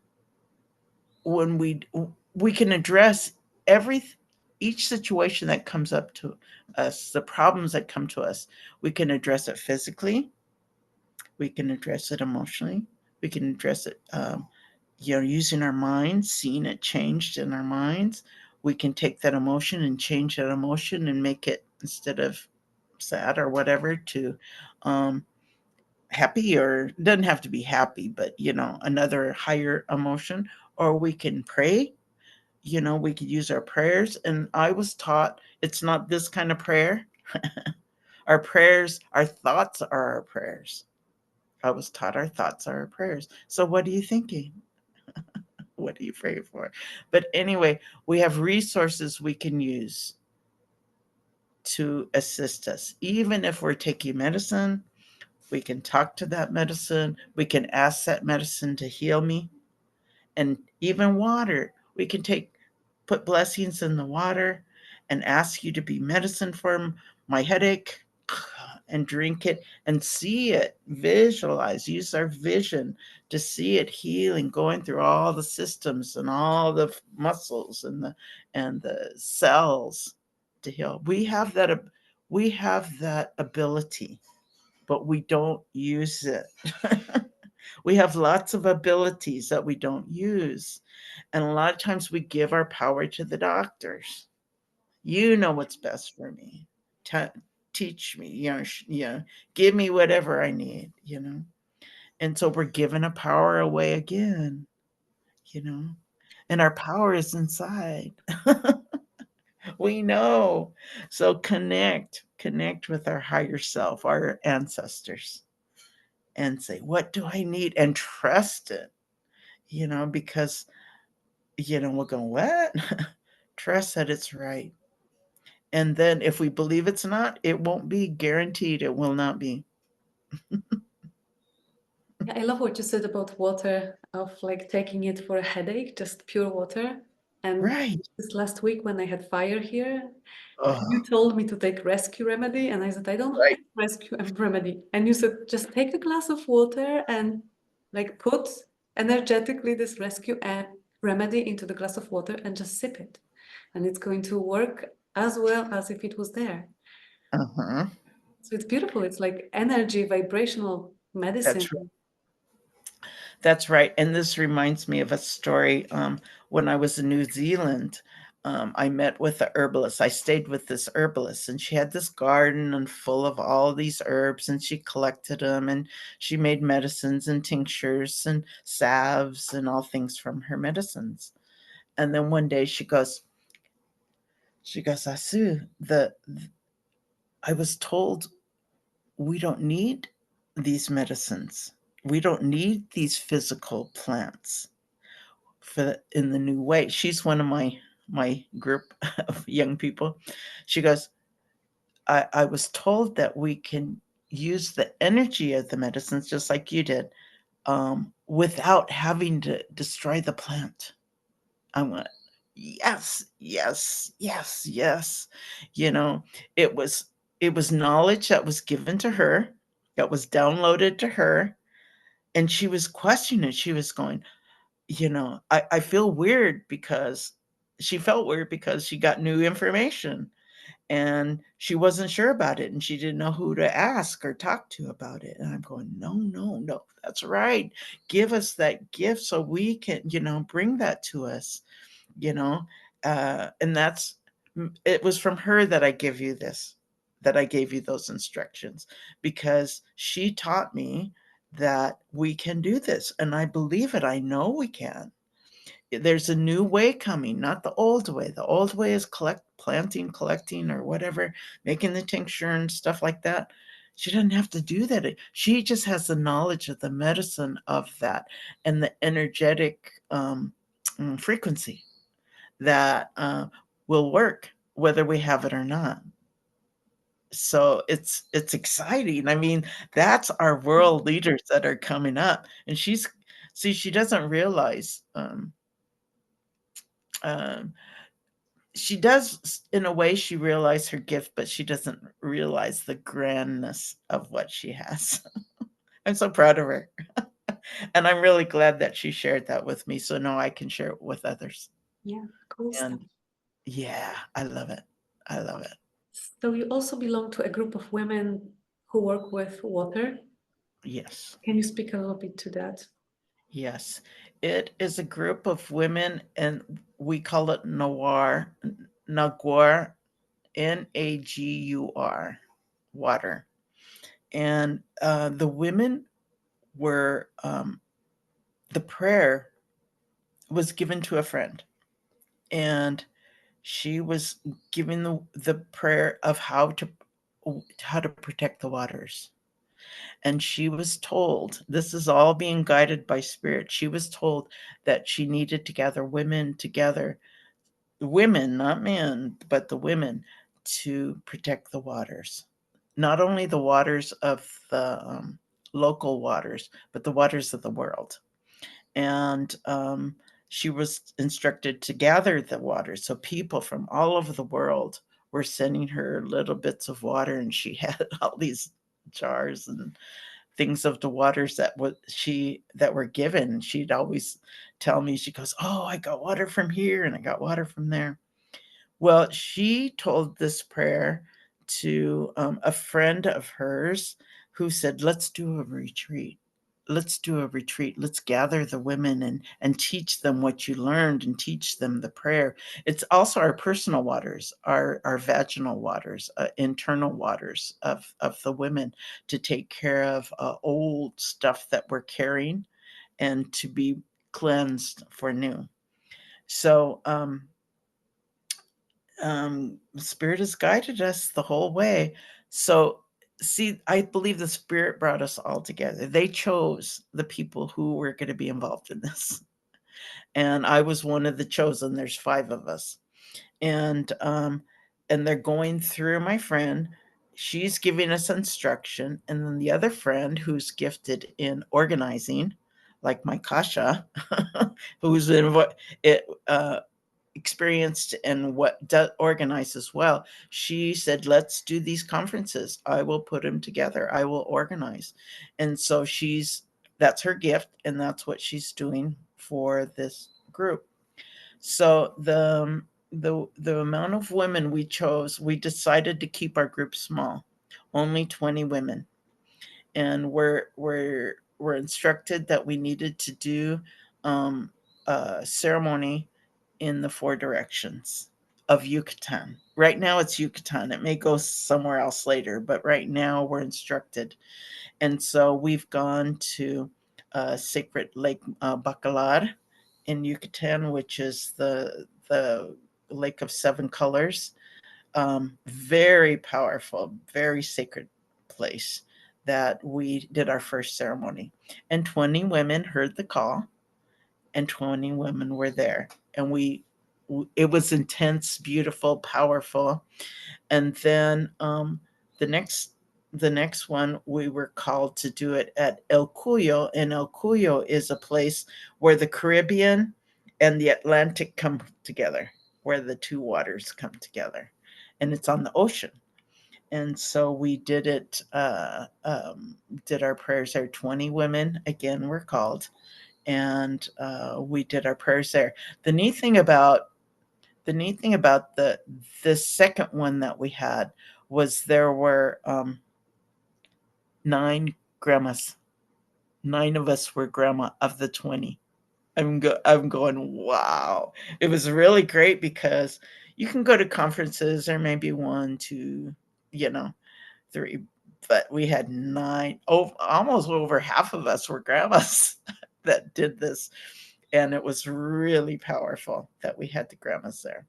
when we can address every each situation that comes up to us, the problems that come to us, we can address it physically, we can address it emotionally, we can address it using our minds, seeing it changed in our minds. We can take that emotion and change that emotion and make it, instead of sad or whatever, to um, happy, or it doesn't have to be happy, but another higher emotion. Or we can pray, we could use our prayers. And I was taught it's not this kind of prayer. Our prayers, our thoughts are our prayers. I was taught our thoughts are our prayers. So what are you thinking? What are you praying for? But anyway, we have resources we can use to assist us. Even if we're taking medicine, we can talk to that medicine. We can ask that medicine to heal me. And even water, we can put blessings in the water and ask you to be medicine for my headache, and drink it and see it, visualize, use our vision to see it healing, going through all the systems and all the muscles and the cells to heal. We have that ability, but we don't use it. We have lots of abilities that we don't use. And a lot of times we give our power to the doctors. You know what's best for me. Teach me, give me whatever I need. And so we're giving a power away again, you know. And our power is inside. We know. So connect with our higher self, our ancestors, and say, what do I need? And trust it, because we're going, what? Trust that it's right. And then if we believe it's not, it won't be guaranteed. It will not be. Yeah, I love what you said about water, of like taking it for a headache, just pure water. And Right. this last week when I had fire here, Oh, you told me to take rescue remedy, and I said, I don't right. have rescue remedy. And you said, just take a glass of water and like put energetically this rescue remedy into the glass of water and just sip it. And it's going to work as well as if it was there. Uh-huh. So it's beautiful. It's like energy, vibrational medicine. That's right. That's right. And this reminds me of a story. When I was in New Zealand, I met with a herbalist. I stayed with this herbalist, and she had this garden and full of all these herbs, and she collected them, and she made medicines and tinctures and salves and all things from her medicines. And then one day she goes, Asu, I was told we don't need these medicines. We don't need these physical plants. in the new way. She's one of my group of young people. She goes, I was told that we can use the energy of the medicines just like you did, without having to destroy the plant. I went, yes, yes, yes, yes. You know, it was it was knowledge that was given to her, that was downloaded to her, and she was questioning it. She was going, I feel weird because she felt weird because she got new information and she wasn't sure about it and she didn't know who to ask or talk to about it. And I'm going, no, no, no, that's right. Give us that gift so we can, bring that to us, you know. And it was from her that I give you this, that I gave you those instructions, because she taught me that we can do this. And I believe it. I know we can. There's a new way coming, not the old way. The old way is planting, collecting, or whatever, making the tincture and stuff like that. She doesn't have to do that. She just has the knowledge of the medicine of that and the energetic frequency that will work whether we have it or not. So it's exciting. I mean, that's our world leaders that are coming up, and she doesn't realize. Um, she does, in a way, she realized her gift, but she doesn't realize the grandness of what she has. I'm so proud of her. And I'm really glad that she shared that with me, so now I can share it with others. Yeah, cool stuff. And yeah, I love it. I love it. So you also belong to a group of women who work with water. Yes. Can you speak a little bit to that? Yes. It is a group of women, and we call it Nagur, Nagur, water. And the women were, the prayer was given to a friend, and she was giving the prayer of how to protect the waters. And she was told, this is all being guided by spirit, she was told that she needed to gather women together, women, not men, but the women, to protect the waters. Not only the waters of the local waters, but the waters of the world. And she was instructed to gather the water. So people from all over the world were sending her little bits of water, and she had all these jars and things of the waters that were given. She'd always tell me, she goes, "Oh, I got water from here and I got water from there." Well, she told this prayer to a friend of hers who said, "Let's do a retreat. Let's do a retreat. Let's gather the women and teach them what you learned and teach them the prayer." It's also our personal waters, our vaginal waters, internal waters of the women, to take care of old stuff that we're carrying and to be cleansed for new. So, Spirit has guided us the whole way. So, see, I believe the Spirit brought us all together. They chose the people who were going to be involved in this. And I was one of the chosen. There's 5 of us. And they're going through my friend. She's giving us instruction. And then the other friend who's gifted in organizing, like my Kasha, who's in it, experienced and organize as well. She said, "Let's do these conferences. I will put them together. I will organize." And so that's her gift, and that's what she's doing for this group. So the amount of women we chose, we decided to keep our group small, only 20 women, and we're instructed that we needed to do a ceremony in the 4 directions of Yucatan. Right now it's Yucatan. It may go somewhere else later, but right now we're instructed. And so we've gone to Sacred Lake Bacalar in Yucatan, which is the lake of 7 colors. Very powerful, very sacred place that we did our first ceremony. And 20 women heard the call and 20 women were there. And it was intense, beautiful, powerful. And then the next the next one we were called to do it at El Cuyo, and El Cuyo is a place where the Caribbean and the Atlantic come together, where the two waters come together, and it's on the ocean. And so we did our prayers there. 20 women again were called, and we did our prayers there. The neat thing about the second one that we had was there were 9 grandmas. 9 of us were grandma of the 20. I'm going, wow. It was really great because you can go to conferences or maybe one, two, you know, three, but we had 9. Oh, almost over half of us were grandmas that did this, and it was really powerful that we had the grandmas there.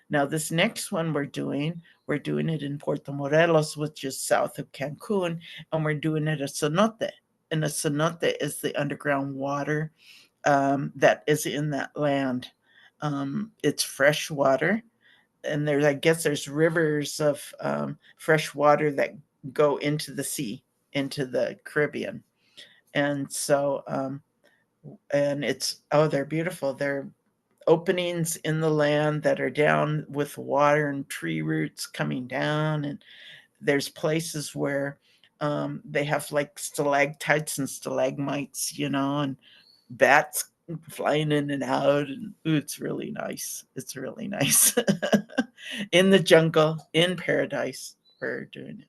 Now, this next one we're doing it in Puerto Morelos, which is south of Cancun, and we're doing it at cenote. And a cenote is the underground water that is in that land. It's fresh water, and I guess there's rivers of fresh water that go into the sea, into the Caribbean. And so, and they're beautiful. They're openings in the land that are down with water and tree roots coming down. And there's places where they have like stalactites and stalagmites, and bats flying in and out. And ooh, it's really nice. It's really nice. In the jungle, in paradise, we're doing it.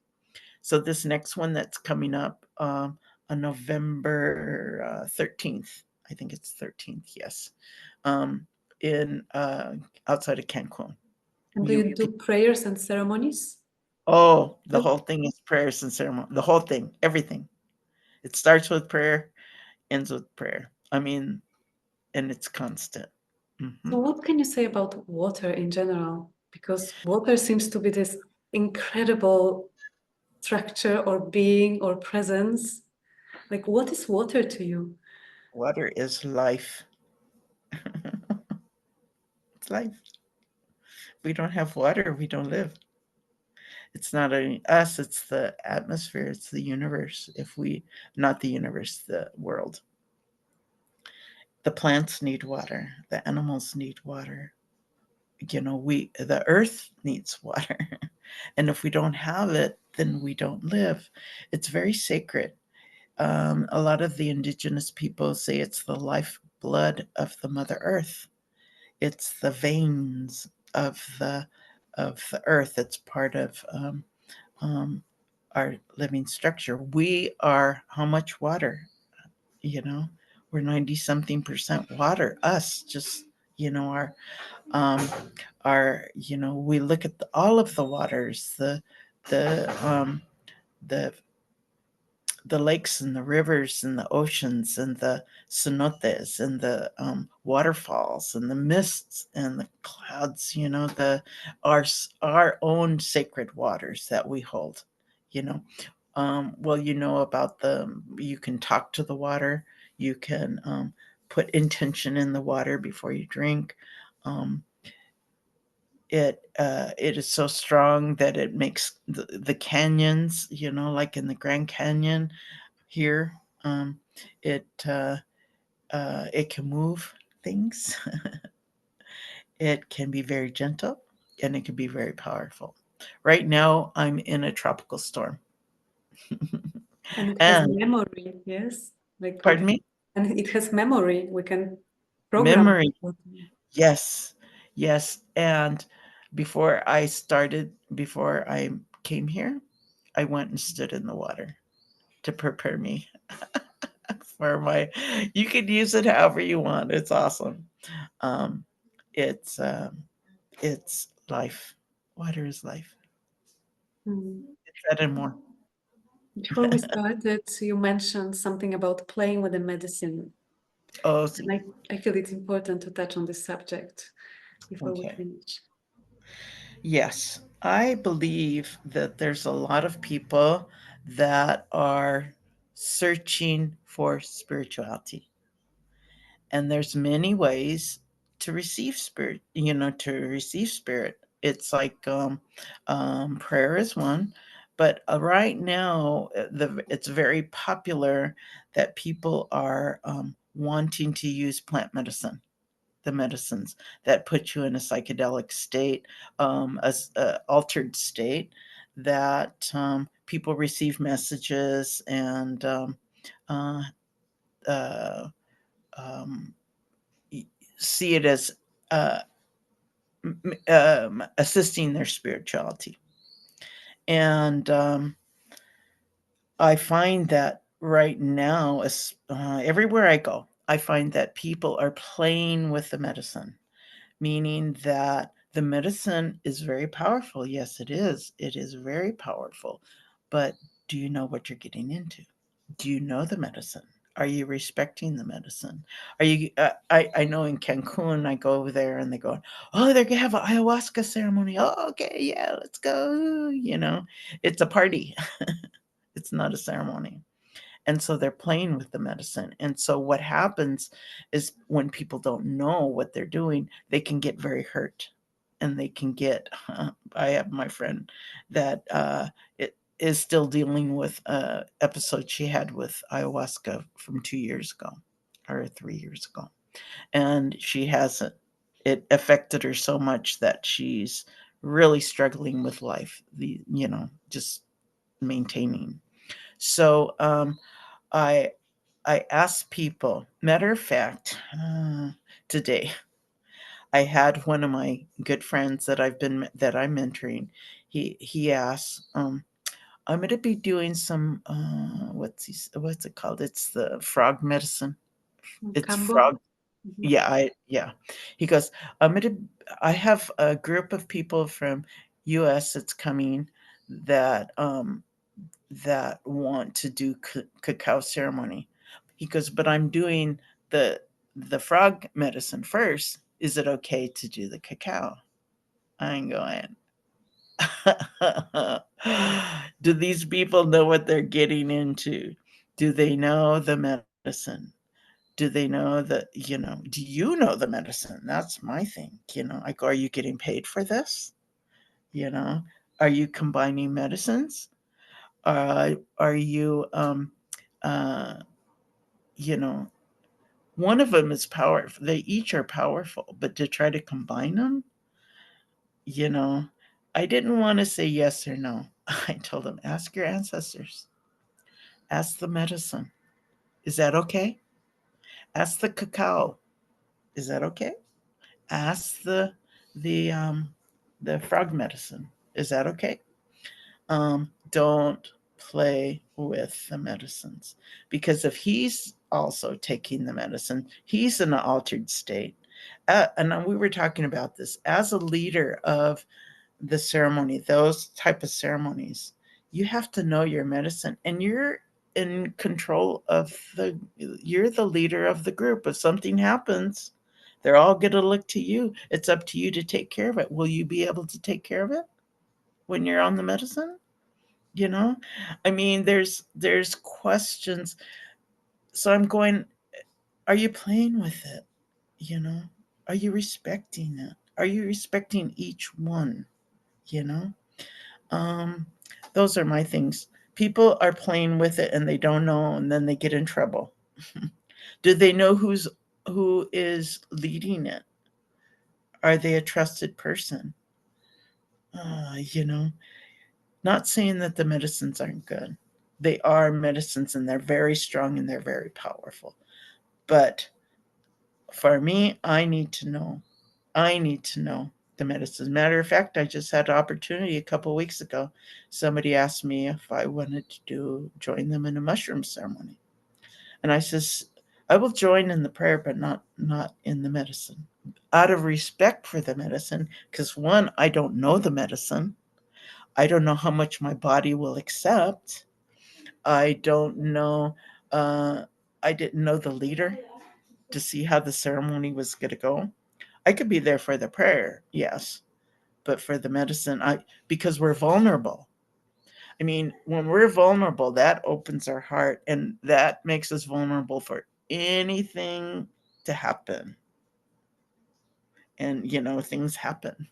So this next one that's coming up on November 13th, I think it's 13th, yes, in outside of Cancun. And do you do prayers and ceremonies? Oh, the whole thing is prayers and ceremony. The whole thing, everything. It starts with prayer, ends with prayer. I mean, and it's constant. So what can you say about water in general? Because water seems to be this incredible structure or being or presence. Like, what is water to you? Water is life. It's life. We don't have water, we don't live. It's not only us, it's the atmosphere, it's the universe. If we, not the universe, the world. The plants need water, the animals need water. The earth needs water. And if we don't have it, then we don't live. It's very sacred. A lot of the indigenous people say it's the lifeblood of the Mother Earth. It's the veins of the earth. It's part of um, our living structure. We are how much water? You know, we're 90 something percent water. Us, just our um, we look at all of the waters, the the the lakes and the rivers and the oceans and the cenotes and the waterfalls and the mists and the clouds, our our own sacred waters that we hold. you know well, about you can talk to the water, you can put intention in the water before you drink. um, it is so strong that it makes the canyons, like in the Grand Canyon here. It it can move things. It can be very gentle, and it can be very powerful. Right now, I'm in a tropical storm. And it has And memory, yes? Like we pardon can, me, and it has memory. We can program. memory. Yes, yes. And before I came here, I went and stood in the water to prepare me for my. You can use it however you want. It's awesome. Um, it's it's life. Water is life. Mm. It's that and more. Before we started, you mentioned something about playing with the medicine. Oh, And see. I feel it's important to touch on this subject before we Okay. finish. Yes, I believe that there's a lot of people that are searching for spirituality. And there's many ways to receive spirit, it's like prayer is one, but right now it's very popular that people are wanting to use plant medicine, the medicines that put you in a psychedelic state, a altered state, that people receive messages and uh, uh, um, see it as uh, assisting their spirituality. And I find that right now, everywhere I go, I find that people are playing with the medicine, meaning that the medicine is very powerful. Yes, it is. It is very powerful. But do you know what you're getting into? Do you know the medicine? Are you respecting the medicine? Are you? I know in Cancun, I go over there and they go, oh, they're gonna have an ayahuasca ceremony. Oh, okay, yeah, let's go. It's a party. It's not a ceremony. And so they're playing with the medicine. And so what happens is when people don't know what they're doing, they can get very hurt. And they can get, I have my friend that it is still dealing with an episode she had with ayahuasca from 2 years ago or 3 years ago. And she hasn't, it affected her so much that she's really struggling with life, just maintaining. So I I ask people. Matter of fact, today I had one of my good friends that I'm mentoring. He asked, I'm going to be doing some what's it called? It's the frog medicine. It's Cambo. frog. Mhm. Yeah. He goes, I'm going to. I have a group of people from U.S. that's coming that that want to do cacao ceremony. He goes, but I'm doing the the frog medicine first. Is it okay to do the cacao? I'm going. Do these people know what they're getting into? Do they know the medicine? Do they know do you know the medicine? That's my thing. Like, are you getting paid for this? You know, are you combining medicines? Are you uh, you know, one of them is powerful. They each are powerful, but to try to combine them, you know, I didn't want to say yes or no. I told them, ask your ancestors, ask the medicine. Is that okay? Ask the cacao. Is that okay? Ask the frog medicine. Is that okay? Don't play with the medicines, because if he's also taking the medicine, he's in an altered state. And we were talking about this as a leader of the ceremony, those type of ceremonies. You have to know your medicine, and you're in control of the. You're the leader of the group. If something happens, they're all going to look to you. It's up to you to take care of it. Will you be able to take care of it when you're on the medicine? you know I mean, there's questions. So I'm going, are you playing with it? you know are you respecting it? Are you respecting each one? you know um those are my things. People are playing with it and they don't know, and then they get in trouble. Do they know who is leading it? Are they a trusted person? You know Not saying that the medicines aren't good. They are medicines and they're very strong and they're very powerful. But for me, I need to know. I need to know the medicine. Matter of fact, I just had an opportunity a couple weeks ago. Somebody asked me if I wanted to join them in a mushroom ceremony. And I says, I will join in the prayer, but not in the medicine. Out of respect for the medicine, because one, I don't know the medicine. I don't know how much my body will accept. I don't know. Uh, I didn't know the leader to see how the ceremony was going to go. I could be there for the prayer, yes, but for the medicine, because we're vulnerable. I mean, when we're vulnerable, that opens our heart and that makes us vulnerable for anything to happen. And, things happen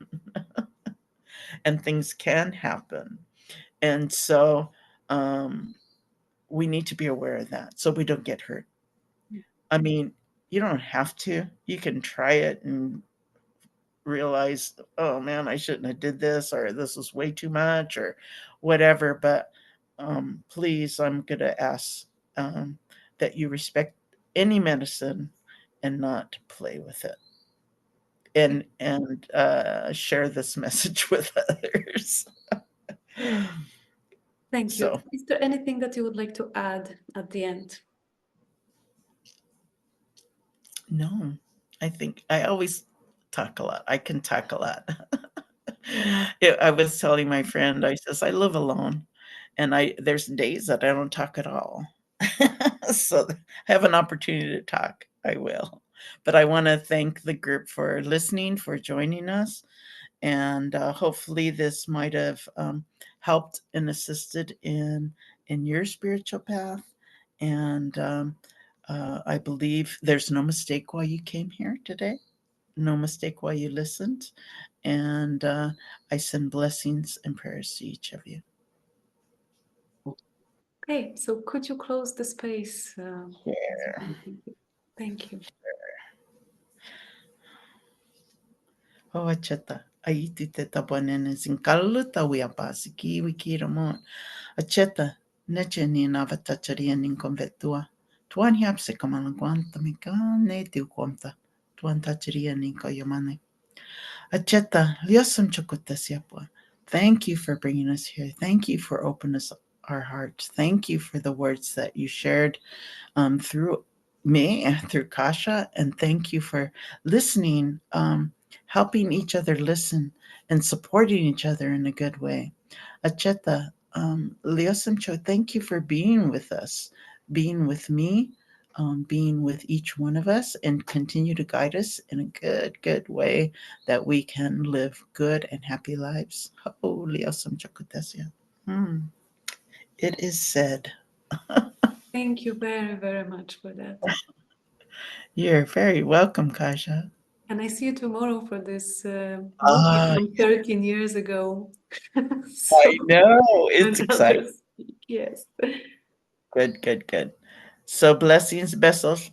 and things can happen. And so we need to be aware of that so we don't get hurt. I mean, you don't have to. You can try it and realize, oh man, I shouldn't have did this, or this is way too much, or whatever. But please, I'm gonna ask that you respect any medicine and not play with it, and share this message with others. Thank you. So Is there anything that you would like to add at the end? no, I think I always talk a lot. I can talk a lot. I was telling my friend, I says, I live alone, and there's days that I don't talk at all. So I have an opportunity to talk, I will. But I want to thank the group for listening, for joining us, and hopefully this might have helped and assisted in your spiritual path. And I believe there's no mistake why you came here today, no mistake why you listened. And I send blessings and prayers to each of you. Okay, so could you close the space? Yeah. Thank you. Hoachata. Aiti te tapanene sin kaluta wiapasiki wikiramon. Acheta. Neche ni navatacharia nin convetua. Tuan yapse kamalanguanta mikane tiuquamta. Tuan tacharia nin koyamane. Acheta. Liosam chokotasiapua. Thank you for bringing us here. Thank you for opening our hearts. Thank you for the words that you shared through me and through Kasha. And thank you for listening, helping each other listen and supporting each other in a good way. Acheta, Liosamcho, thank you for being with us, being with me, being with each one of us, and continue to guide us in a good way that we can live good and happy lives. Oh, Liosamcho Kutesia. It is said. Thank you very, very much for that. You're very welcome, Kasha. And I see you tomorrow for this movie Ah, from 13 years ago. I So know. It's exciting. another speak, yes. Good, good, good. So blessings, besos,